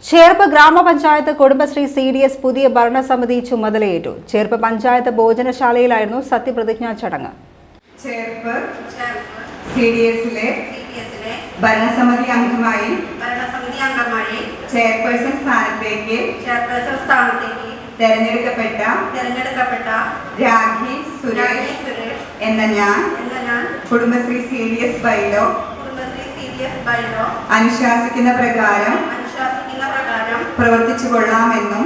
ചേർപ്പ് ഗ്രാമപഞ്ചായത്ത് കുടുംബശ്രീ CDS പുതിയ ഭരണസമിതി ചുമതലയേറ്റു. ചേർപ്പ് പഞ്ചായത്ത് ഭോജനശാലയിലായിരുന്നു സത്യപ്രതിജ്ഞാ ചടങ്ങ്. ചേർപ്പ് CDSലെ ഭരണസമിതി അംഗമായി ചെയർപേഴ്സൺ സ്ഥാനത്തേക്ക് തെരഞ്ഞെടുക്കപ്പെട്ട രാഖി സുരേഷ് എന്ന ഞാൻ കുടുംബശ്രീ CDS ബൈലോ അനുശാസിക്കുന്ന പ്രകാരം പ്രവർത്തിച്ചു കൊള്ളാമെന്നും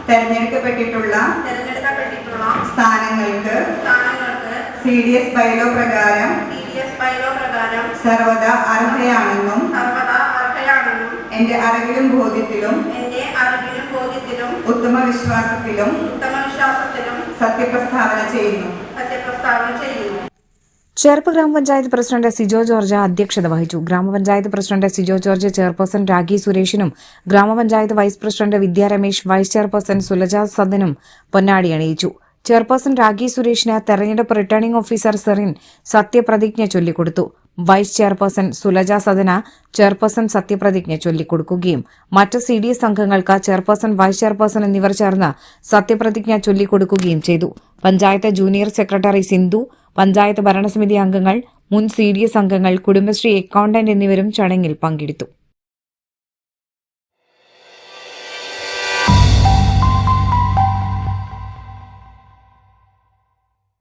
തെരഞ്ഞെടുക്കപ്പെട്ടിട്ടുള്ള സ്ഥാനങ്ങൾക്ക് CDS ബൈലോ പ്രകാരം സർവദാ അർഹയാണെന്നും എന്റെ അറിവിലും ബോധ്യത്തിലും ഉത്തമ വിശ്വാസത്തിലും സത്യപ്രസ്താവന ചെയ്യുന്നു. ചേർപ്പ് ഗ്രാമപഞ്ചായത്ത് പ്രസിഡന്റ് സിജോ ജോർജ് അധ്യക്ഷത വഹിച്ചു. ഗ്രാമപഞ്ചായത്ത് president Sijo George, chairperson Rakhi സുരേഷിനും ഗ്രാമപഞ്ചായത്ത് vice president Vidya Ramesh, vice chairperson Sulaja സദനും പൊന്നാടി അണിയിച്ചു. ചെയർപേഴ്സൺ രാഖി സുരേഷിന് തെരഞ്ഞെടുപ്പ് റിട്ടേണിംഗ് ഓഫീസർ സെറിൻ സത്യപ്രതിജ്ഞ ചൊല്ലിക്കൊടുത്തു. വൈസ് ചെയർപേഴ്സൺ സുലജ സദന ചെയർപേഴ്സൺ സത്യപ്രതിജ്ഞ ചൊല്ലിക്കൊടുക്കുകയും മറ്റ് CDS അംഗങ്ങൾക്ക് ചെയർപേഴ്സൺ, വൈസ് ചെയർപേഴ്സൺ എന്നിവർ ചേർന്ന് സത്യപ്രതിജ്ഞ ചൊല്ലിക്കൊടുക്കുകയും ചെയ്തു. പഞ്ചായത്ത് ജൂനിയർ സെക്രട്ടറി സിന്ധു, പഞ്ചായത്ത് ഭരണസമിതി അംഗങ്ങൾ, മുൻ CDS അംഗങ്ങൾ, കുടുംബശ്രീ അക്കൌണ്ടന്റ് എന്നിവരും ചടങ്ങിൽ പങ്കെടുത്തു.